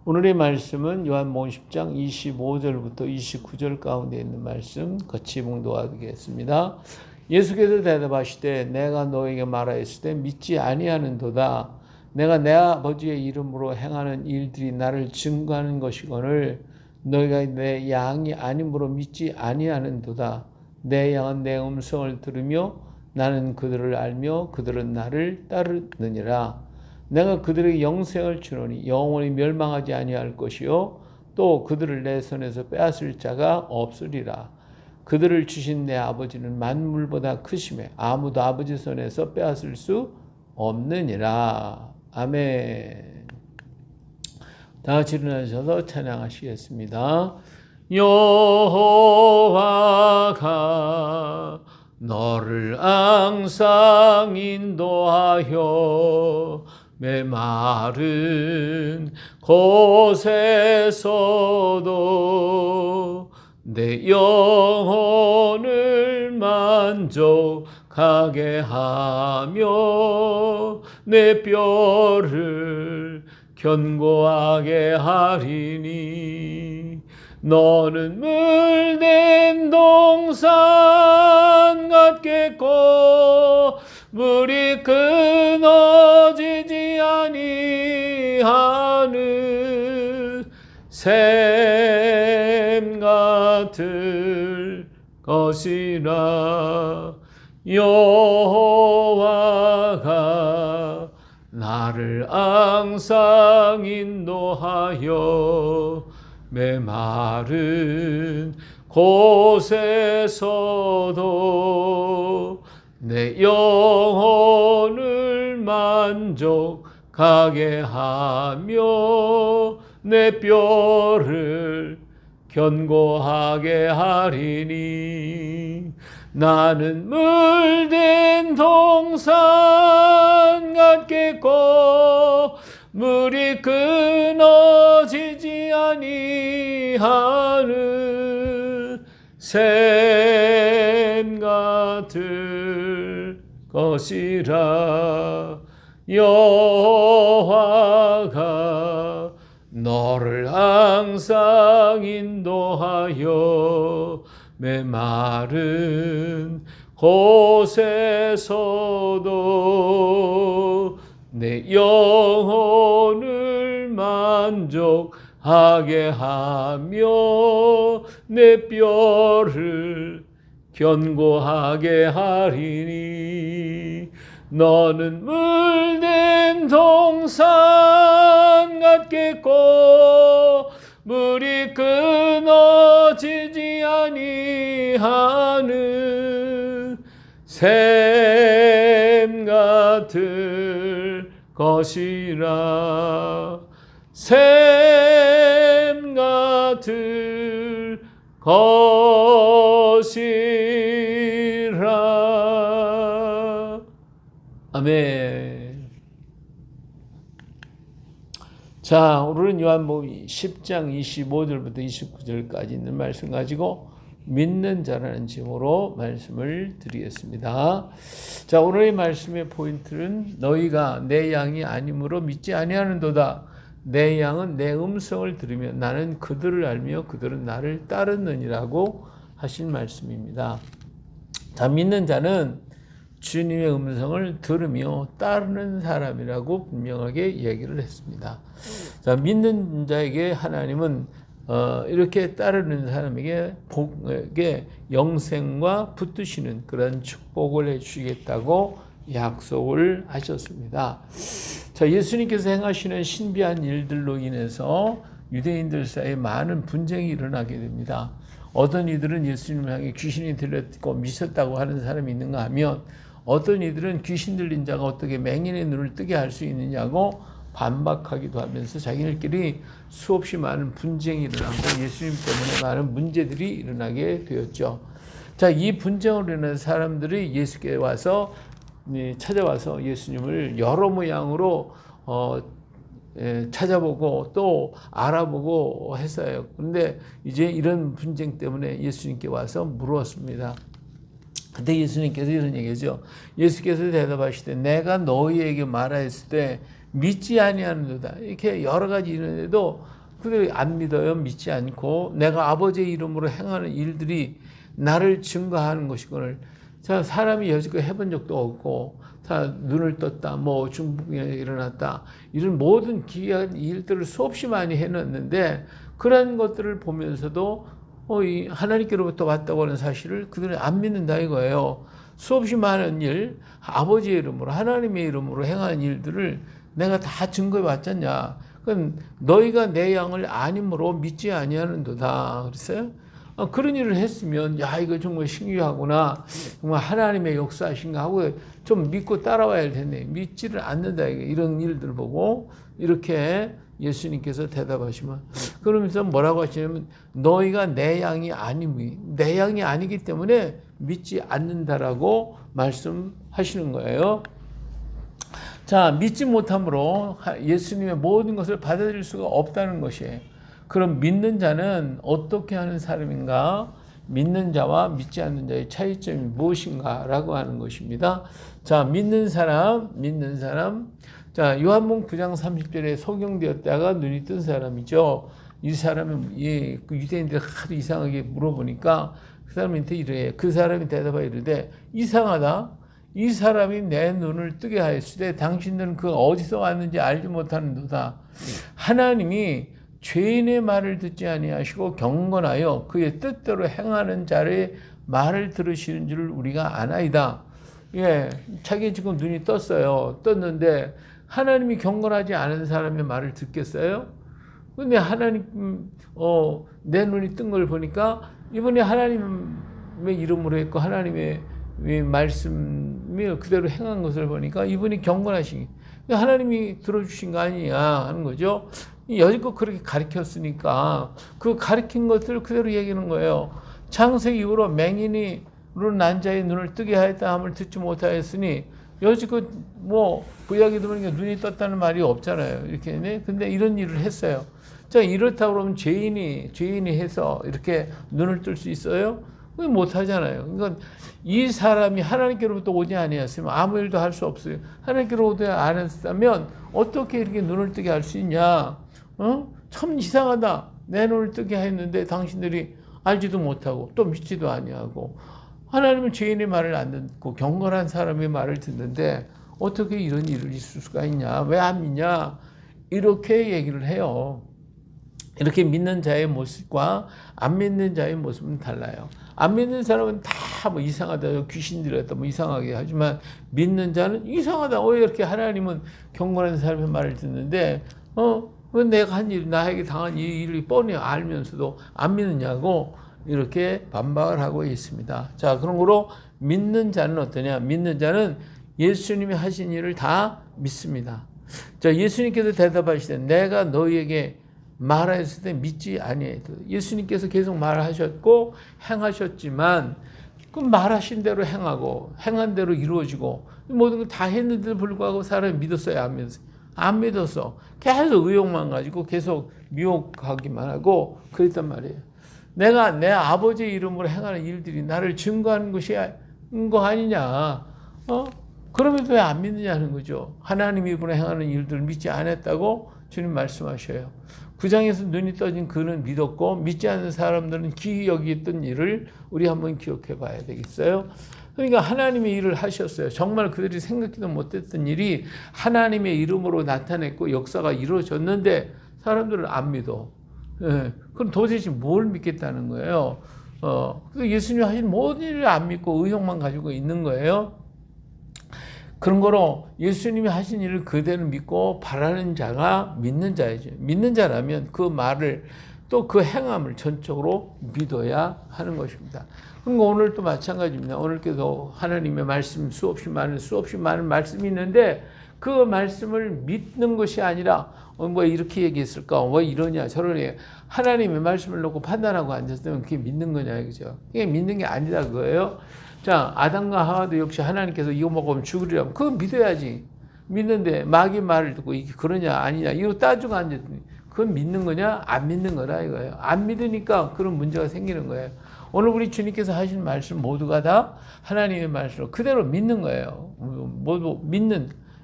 오늘의 말씀은 요한복음 10장 25절부터 29절 가운데 있는 말씀 같이 봉독하겠습니다. 예수께서 대답하시되 내가 너에게 말하였을 때 믿지 아니하는도다. 내가 내 아버지의 이름으로 행하는 일들이 나를 증거하는 것이거늘 너희가 내 양이 아님으로 믿지 아니하는도다. 내 양은 내 음성을 들으며 나는 그들을 알며 그들은 나를 따르느니라. 내가 그들에게 영생을 주노니 영원히 멸망하지 아니할 것이요 또 그들을 내 손에서 빼앗을 자가 없으리라. 그들을 주신 내 아버지는 만물보다 크심에 아무도 아버지 손에서 빼앗을 수 없느니라. 아멘. 다 같이 일어나셔서 찬양하시겠습니다. 여호와가 너를 항상 인도하여 메마른 곳에서도 내 영혼을 만족하게 하며 내 뼈를 견고하게 하리니 너는 물된 동산 같겠고 물이 끊어지지 아니하는 샘 같을 것이라. 여호와가 나를 항상 인도하여 메마른 곳에서도 내 영혼을 만족하게 하며 내 뼈를 견고하게 하리니 나는 물된 동산 같겠고 물이 끊어지지 아니하는 샘 같을 것이라. 여호와가 너를 항상 인도하여 메마른 곳에서도 내 영혼을 만족하게 하며 내 뼈를 견고하게 하리니 너는 물된 동산 같겠고 물이 끊어지지 아니하는 샘 같을 것이라. 샘 같을 것이라. 아멘. 자, 오늘은 요한복음 10장 25절부터 29절까지 있는 말씀 가지고 믿는 자라는 제목으로 말씀을 드리겠습니다. 자, 오늘의 말씀의 포인트는 너희가 내 양이 아니므로 믿지 아니하는도다. 내 양은 내 음성을 들으며 나는 그들을 알며 그들은 나를 따르느니라고 하신 말씀입니다. 자, 믿는 자는 주님의 음성을 들으며 따르는 사람이라고 분명하게 얘기를 했습니다. 자, 믿는 자에게 하나님은 이렇게 따르는 사람에게 영생과 붙드시는 그런 축복을 해주시겠다고 약속을 하셨습니다. 자, 예수님께서 행하시는 신비한 일들로 인해서 유대인들 사이에 많은 분쟁이 일어나게 됩니다. 어떤 이들은 예수님을 향해 귀신이 들렸고 미쳤다고 하는 사람이 있는가 하면 어떤 이들은 귀신 들린 자가 어떻게 맹인의 눈을 뜨게 할 수 있느냐고 반박하기도 하면서 자기들끼리 수없이 많은 분쟁이 일어나고 예수님 때문에 많은 문제들이 일어나게 되었죠. 자, 이 분쟁으로 인한 사람들이 예수께 와서 찾아와서 예수님을 여러 모양으로 찾아보고 또 알아보고 했어요. 그런데 이제 이런 분쟁 때문에 예수님께 와서 물었습니다. 그때 예수님께서 이런 얘기죠. 예수께서 대답하시되 내가 너희에게 말하였을 때 믿지 아니하는도다. 이렇게 여러 가지 이런데도 그들이 안 믿어요. 믿지 않고 내가 아버지의 이름으로 행하는 일들이 나를 증거하는 것이거늘. 자, 사람이 여지껏 해본 적도 없고, 자, 눈을 떴다, 뭐 중풍이 일어났다, 이런 모든 기이한 일들을 수없이 많이 해놨는데, 그런 것들을 보면서도 이 하나님께로부터 왔다고 하는 사실을 그들은 안 믿는다 이거예요. 수없이 많은 일, 아버지의 이름으로, 하나님의 이름으로 행하는 일들을 내가 다 증거해 왔잖냐. 그건 너희가 내 양을 아님으로 믿지 아니하는도다. 그랬어요. 그런 일을 했으면 야 이거 정말 신기하구나, 정말 하나님의 역사하신가 하고 좀 믿고 따라와야 할 텐데 믿지를 않는다. 이런 일들 보고 이렇게 예수님께서 대답하시면, 그러면서 뭐라고 하시냐면 너희가 내 양이 내 양이 아니기 때문에 믿지 않는다라고 말씀하시는 거예요. 자, 믿지 못함으로 예수님의 모든 것을 받아들일 수가 없다는 것이에요. 그럼 믿는 자는 어떻게 하는 사람인가? 믿는 자와 믿지 않는 자의 차이점이 무엇인가? 라고 하는 것입니다. 자, 믿는 사람. 자, 요한복음 9장 30절에 소경되었다가 눈이 뜬 사람이죠. 이 사람은 그 유대인들 하도 이상하게 물어보니까 그 사람한테 이래. 그 사람이 대답하여 이르되 이상하다. 이 사람이 내 눈을 뜨게 하였으되 당신들은 그 어디서 왔는지 알지 못하는도다. 하나님이 죄인의 말을 듣지 아니하시고 경건하여 그의 뜻대로 행하는 자의 말을 들으시는 줄 우리가 아나이다. 예, 자기 지금 눈이 떴는데 하나님이 경건하지 않은 사람의 말을 듣겠어요? 근데 하나님, 내 눈이 뜬 걸 보니까 이번에 하나님의 이름으로 했고 하나님의 말씀을 그대로 행한 것을 보니까 이분이 경건하신, 하나님이 들어주신 거 아니냐 하는 거죠. 여지껏 그렇게 가르쳤으니까 그 가르친 것들을 그대로 얘기하는 거예요. 창세기 이후로 맹인으로 난 자의 눈을 뜨게 하였다 함을 듣지 못하였으니 여지껏 뭐 구약에 보니까 눈이 떴다는 말이 없잖아요. 이렇게. 근데 이런 일을 했어요. 자, 이렇다고 그러면 죄인이 해서 이렇게 눈을 뜰 수 있어요? 그게 못하잖아요. 그러니까 이 사람이 하나님께로부터 오지 아니었으면 아무 일도 할 수 없어요. 하나님께로부터 안 했다면 어떻게 이렇게 눈을 뜨게 할 수 있냐? 참 이상하다. 내 눈을 뜨게 했는데 당신들이 알지도 못하고 또 믿지도 아니하고, 하나님은 죄인의 말을 안 듣고 경건한 사람의 말을 듣는데 어떻게 이런 일을 있을 수가 있냐? 왜 안 믿냐? 이렇게 얘기를 해요. 이렇게 믿는 자의 모습과 안 믿는 자의 모습은 달라요. 안 믿는 사람은 다 뭐 이상하다, 귀신들이었다, 뭐 이상하게 하지만 믿는 자는 이상하다. 왜 이렇게 하나님은 경건한 사람의 말을 듣는데, 왜 내가 한 일, 나에게 당한 이 일이 뻔히 알면서도 안 믿느냐고 이렇게 반박을 하고 있습니다. 자, 그런 거로 믿는 자는 어떠냐? 믿는 자는 예수님이 하신 일을 다 믿습니다. 자, 예수님께서 대답하시되 내가 너희에게 말하였을 때 믿지 아니하였다. 예수님께서 계속 말하셨고 행하셨지만 그 말하신 대로 행하고 행한 대로 이루어지고 모든 걸 다 했는데도 불구하고 사람이 믿었어요? 안 믿었어요? 안 믿었어. 계속 의욕만 가지고 계속 미혹하기만 하고 그랬단 말이에요. 내가 내 아버지의 이름으로 행하는 일들이 나를 증거하는 것이 거 아니냐? 그러면 왜 안 믿느냐는 거죠. 하나님이 이번에 행하는 일들을 믿지 않았다고 주님 말씀하셔요. 9장에서 눈이 떠진 그는 믿었고 믿지 않는 사람들은 기이 여기던 일을 우리 한번 기억해 봐야 되겠어요. 그러니까 하나님의 일을 하셨어요. 정말 그들이 생각지도 못했던 일이 하나님의 이름으로 나타냈고 역사가 이루어졌는데 사람들은 안 믿어. 예, 그럼 도대체 뭘 믿겠다는 거예요. 예수님이 하신 모든 일을 안 믿고 의욕만 가지고 있는 거예요. 그런 거로 예수님이 하신 일을 그대로 믿고 바라는 자가 믿는 자이죠. 믿는 자라면 그 말을 또 그 행함을 전적으로 믿어야 하는 것입니다. 그러니까 오늘도 마찬가지입니다. 오늘께도 하나님의 말씀 수없이 많은 말씀이 있는데 그 말씀을 믿는 것이 아니라 뭐 이렇게 얘기했을까? 뭐 이러냐 저러냐. 하나님의 말씀을 놓고 판단하고 앉았으면 그게 믿는 거냐 이거죠. 그게 믿는 게 아니다 그거예요. 자, 아담과 하와도 역시 하나님께서 이거 먹으면 죽으리라면 그거 믿어야지. 믿는데 마귀 말을 듣고 이게 그러냐 아니냐 이거 따지고 앉았더니 그건 믿는 거냐 안 믿는 거라 이거예요. 안 믿으니까 그런 문제가 생기는 거예요. 오늘 우리 주님께서 하신 말씀 모두가 다 하나님의 말씀으로 그대로 믿는 거예요. 모두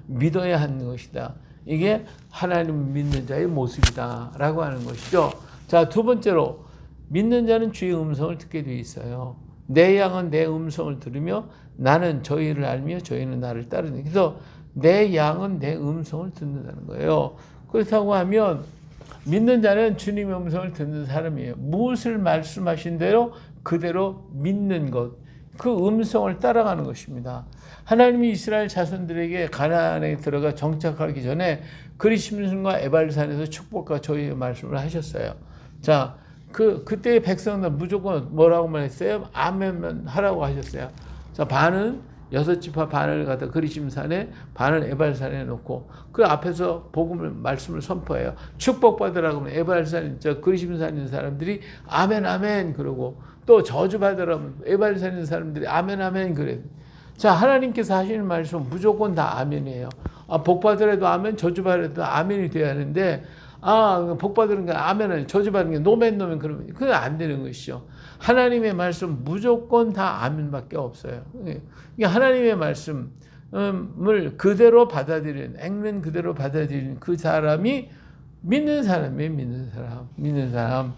믿어야 하는 것이다. 이게 하나님을 믿는 자의 모습이다라고 하는 것이죠. 자, 두 번째로 믿는 자는 주의 음성을 듣게 되어 있어요. 내 양은 내 음성을 들으며 나는 저희를 알며 저희는 나를 따르는. 그래서 내 양은 내 음성을 듣는다는 거예요. 그렇다고 하면 믿는 자는 주님의 음성을 듣는 사람이에요. 무엇을 말씀하신 대로 그대로 믿는 것, 그 음성을 따라가는 것입니다. 하나님이 이스라엘 자손들에게 가나안에 들어가 정착하기 전에 그리심산과 에발산에서 축복과 저희의 말씀을 하셨어요. 자, 그때의 백성들 무조건 뭐라고 말했어요? 아멘만 하라고 하셨어요. 자, 반은 6지파 반을 갖다 그리심산에 반을 에발산에 놓고 그 앞에서 복음을 말씀을 선포해요. 축복받으라고 하면 에발산 그리심산에 있는 사람들이 아멘 아멘 그러고 또 저주받으라면 에발산에 있는 사람들이 아멘 아멘 그래요. 자, 하나님께서 하시는 말씀은 무조건 다 아멘이에요. 복받으라도 아멘, 저주받으라도 아멘이 돼야 하는데 복받으는 게 아멘은 저주받는 게 노멘 그러면 그건 안 되는 것이죠. 하나님의 말씀 무조건 다 아멘밖에 없어요. 이게 하나님의 말씀을 그대로 받아들이는 액면 그대로 받아들이는 그 사람이 믿는 사람이에요. 믿는 사람.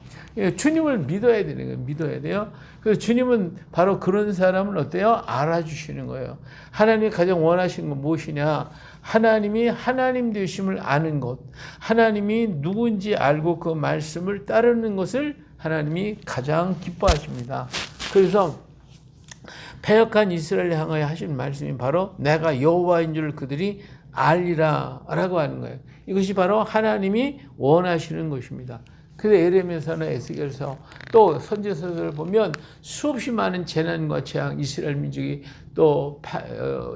주님을 믿어야 되는 거예요. 믿어야 돼요. 그래서 주님은 바로 그런 사람을 어때요? 알아주시는 거예요. 하나님이 가장 원하시는 건 무엇이냐? 하나님이 하나님 되심을 아는 것, 하나님이 누군지 알고 그 말씀을 따르는 것을 하나님이 가장 기뻐하십니다. 그래서 패역한 이스라엘을 향하여 하신 말씀이 바로 내가 여호와인 줄 그들이 알리라 라고 하는 거예요. 이것이 바로 하나님이 원하시는 것입니다. 그래서 예레미야서나 에스겔서 또 선지서들을 보면 수없이 많은 재난과 재앙, 이스라엘 민족이 또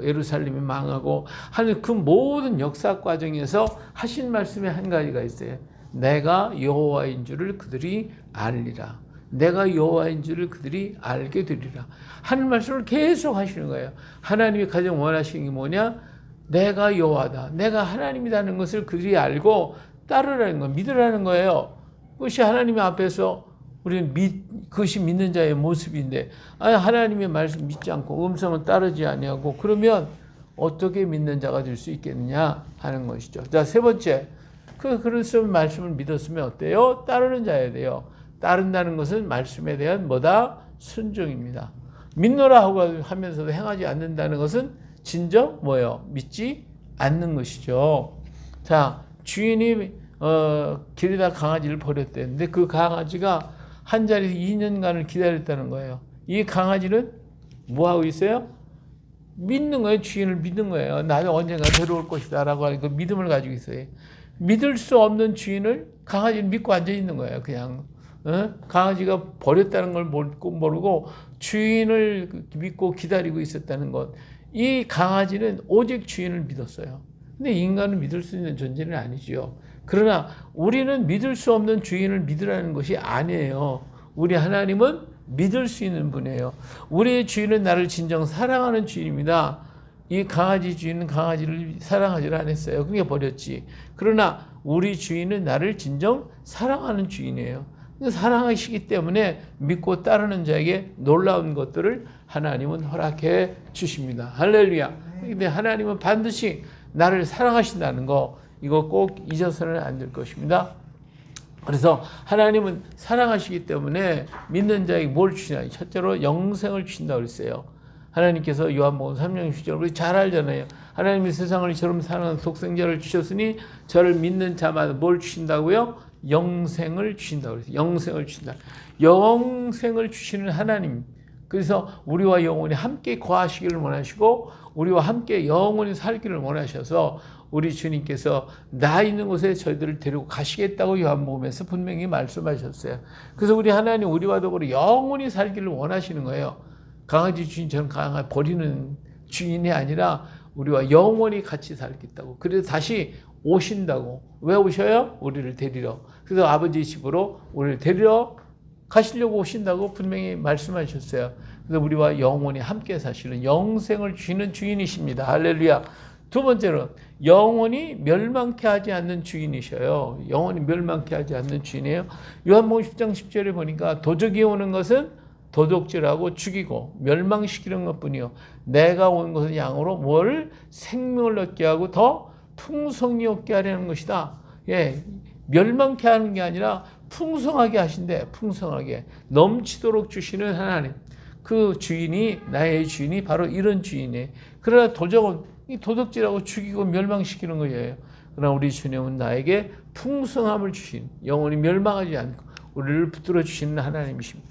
예루살렘이 망하고 하는 그 모든 역사 과정에서 하신 말씀이 한 가지가 있어요. 내가 여호와인 줄을 그들이 알리라. 내가 여호와인 줄을 그들이 알게 되리라. 하는 말씀을 계속 하시는 거예요. 하나님이 가장 원하시는 게 뭐냐? 내가 여호와다. 내가 하나님이라는 것을 그들이 알고 따르라는 거, 믿으라는 거예요. 그것이 하나님 앞에서 우리는 그것이 믿는 자의 모습인데, 하나님의 말씀 믿지 않고 음성을 따르지 아니하고 그러면 어떻게 믿는 자가 될 수 있겠느냐 하는 것이죠. 자, 세 번째, 그런 말씀을 믿었으면 어때요? 따르는 자여야 돼요. 따른다는 것은 말씀에 대한 뭐다? 순종입니다. 믿노라 하고 하면서도 행하지 않는다는 것은 진정 뭐예요? 믿지 않는 것이죠. 자, 주인이 길에다 강아지를 버렸대는데 그 강아지가 한 자리에서 2년간을 기다렸다는 거예요. 이 강아지는 뭐 하고 있어요? 믿는 거예요. 주인을 믿는 거예요. 나는 언젠가 데려올 것이다 라고 하는 그 믿음을 가지고 있어요. 믿을 수 없는 주인을 강아지는 믿고 앉아 있는 거예요. 그냥 강아지가 버렸다는 걸 모르고 주인을 믿고 기다리고 있었다는 것. 이 강아지는 오직 주인을 믿었어요. 근데 인간은 믿을 수 있는 존재는 아니지요. 그러나 우리는 믿을 수 없는 주인을 믿으라는 것이 아니에요. 우리 하나님은 믿을 수 있는 분이에요. 우리의 주인은 나를 진정 사랑하는 주인입니다. 이 강아지 주인은 강아지를 사랑하지 않았어요. 그게 버렸지. 그러나 우리 주인은 나를 진정 사랑하는 주인이에요. 사랑하시기 때문에 믿고 따르는 자에게 놀라운 것들을 하나님은 허락해 주십니다. 할렐루야. 근데 하나님은 반드시 나를 사랑하신다는 거, 이거 꼭 잊어서는 안 될 것입니다. 그래서 하나님은 사랑하시기 때문에 믿는 자에게 뭘 주시냐? 첫째로 영생을 주신다고 그랬어요. 하나님께서 요한복음 3장 10절 우리 잘 알잖아요. 하나님이 세상을 이처럼 사랑하는 독생자를 주셨으니 저를 믿는 자마다 뭘 주신다고요? 영생을 주신다고 그랬어요. 영생을 주신다. 영생을 주시는 하나님. 그래서 우리와 영원히 함께 거하시기를 원하시고 우리와 함께 영원히 살기를 원하셔서 우리 주님께서 나 있는 곳에 저희들을 데리고 가시겠다고 요한복음에서 분명히 말씀하셨어요. 그래서 우리 하나님 우리와 더불어 영원히 살기를 원하시는 거예요. 강아지 주인처럼 강아지 버리는 주인이 아니라 우리와 영원히 같이 살겠다고. 그래서 다시 오신다고. 왜 오셔요? 우리를 데리러. 그래서 아버지 집으로 우리를 데리러 가시려고 오신다고 분명히 말씀하셨어요. 그래서 우리와 영원히 함께 사시는 영생을 주시는 주인이십니다. 할렐루야. 두 번째로 영원히 멸망케 하지 않는 주인이셔요. 영원히 멸망케 하지 않는 주인이에요. 요한복음 10장 10절에 보니까 도적이 오는 것은 도둑질하고 죽이고 멸망시키는 것뿐이요. 내가 온 것은 양으로 뭘 생명을 얻게 하고 더 풍성이 없게 하려는 것이다. 예, 멸망케 하는 게 아니라 풍성하게 하신대. 풍성하게 넘치도록 주시는 하나님. 그 주인이, 나의 주인이 바로 이런 주인이에요. 그러나 도적은 이 도둑질하고 죽이고 멸망시키는 거예요. 그러나 우리 주님은 나에게 풍성함을 주신, 영원히 멸망하지 않고 우리를 붙들어 주시는 하나님이십니다.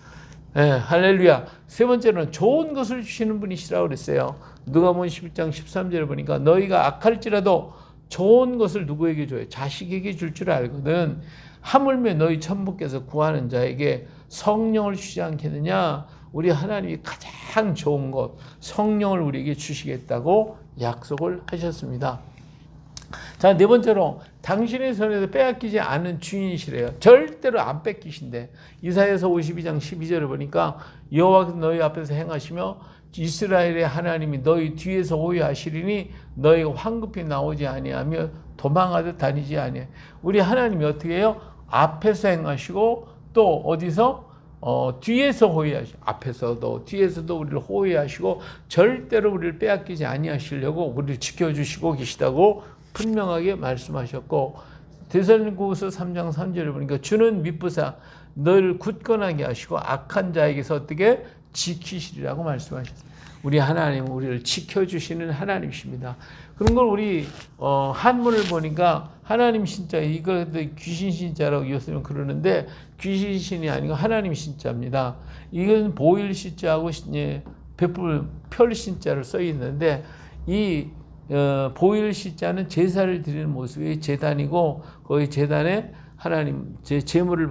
예, 할렐루야. 세 번째로는 좋은 것을 주시는 분이시라고 그랬어요. 누가복음 11장 13절을 보니까 너희가 악할지라도 좋은 것을 누구에게 줘요? 자식에게 줄 줄 알거든. 하물며 너희 천부께서 구하는 자에게 성령을 주지 않겠느냐? 우리 하나님이 가장 좋은 것, 성령을 우리에게 주시겠다고 약속을 하셨습니다. 자, 네 번째로 당신의 손에서 빼앗기지 않은 주인이시래요. 절대로 안 뺏기신대. 이사야서 52장 12절을 보니까 여호와께서 너희 앞에서 행하시며 이스라엘의 하나님이 너희 뒤에서 호위하시리니 너희가 황급히 나오지 아니하며 도망하듯 다니지 아니하며. 우리 하나님이 어떻게 해요? 앞에서 행하시고 또 어디서? 뒤에서 호위하시고, 앞에서도 뒤에서도 우리를 호위하시고 절대로 우리를 빼앗기지 아니하시려고 우리를 지켜주시고 계시다고 분명하게 말씀하셨고, 데살로니가후서 3장 3절을 보니까 주는 미쁘사 너를 굳건하게 하시고 악한 자에게서 어떻게 지키시리라고 말씀하셨어요. 우리 하나님은 우리를 지켜주시는 하나님이십니다. 그런 걸 우리 한문을 보니까 하나님 신자, 이것도 귀신 신자라고 이웃들은 그러는데 귀신 신이 아니고 하나님 신자입니다. 이건 보일 신자하고 베풀 펼 신자를 써 있는데 이 보일 신자는 제사를 드리는 모습이 제단이고 거기 제단에 하나님 제물을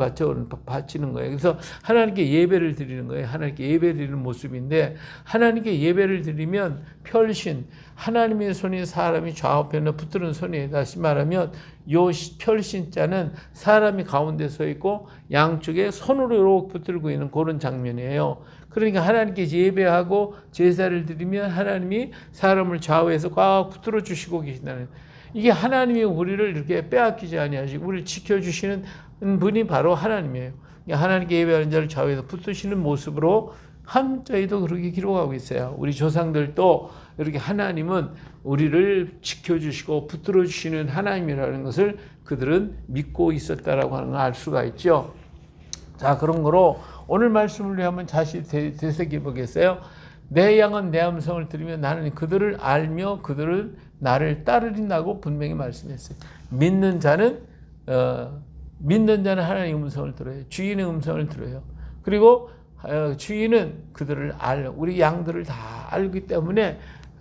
바치는 거예요. 그래서 하나님께 예배를 드리는 거예요. 하나님께 예배 드리는 모습인데 하나님께 예배를 드리면 펼신 하나님의 손이 사람이 좌우편에 붙드는 손이에요. 다시 말하면 요 펼신자는 사람이 가운데 서 있고 양쪽에 손으로 붙들고 있는 그런 장면이에요. 그러니까 하나님께 예배하고 제사를 드리면 하나님이 사람을 좌우에서 꽉 붙들어 주시고 계신다는, 이게 하나님이 우리를 이렇게 빼앗기지 아니하시고 우리를 지켜주시는 분이 바로 하나님이에요. 하나님께 예배하는 자를 좌우에서 붙드시는 모습으로 한자에도 그렇게 기록하고 있어요. 우리 조상들도 이렇게 하나님은 우리를 지켜주시고 붙들어 주시는 하나님이라는 것을 그들은 믿고 있었다라고 하는 걸 알 수가 있죠. 자, 그런 거로 오늘 말씀을 한번 다시 되새겨 보겠어요. 내 양은 내 음성을 들으며 나는 그들을 알며 그들은 나를 따르린다고 분명히 말씀했어요. 믿는 자는 하나님의 음성을 들어요. 주인의 음성을 들어요. 그리고 주인은 그들을 우리 양들을 다 알기 때문에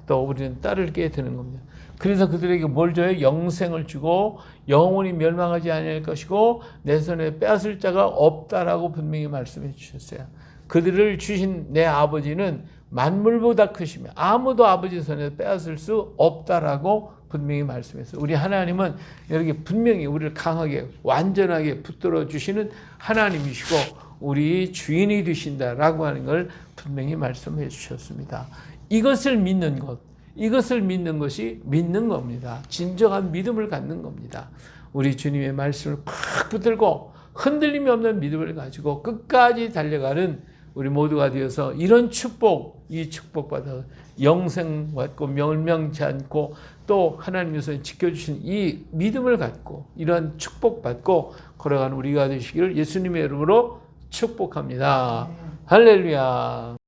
또 우리는 따르게 되는 겁니다. 그래서 그들에게 뭘 줘요? 영생을 주고 영원히 멸망하지 아니할 것이고 내 손에 빼앗을 자가 없다라고 분명히 말씀해 주셨어요. 그들을 주신 내 아버지는 만물보다 크시며 아무도 아버지 손에 빼앗을 수 없다라고 분명히 말씀했어요. 우리 하나님은 이렇게 분명히 우리를 강하게 완전하게 붙들어 주시는 하나님이시고 우리 주인이 되신다라고 하는 걸 분명히 말씀해 주셨습니다. 이것을 믿는 것, 이것을 믿는 것이 믿는 겁니다. 진정한 믿음을 갖는 겁니다. 우리 주님의 말씀을 팍 붙들고 흔들림이 없는 믿음을 가지고 끝까지 달려가는 우리 모두가 되어서 이런 축복, 이 축복받아 영생 받고 멸망치 않고 또 하나님께서 지켜주신 이 믿음을 갖고 이런 축복받고 걸어가는 우리가 되시기를 예수님의 이름으로 축복합니다. 할렐루야.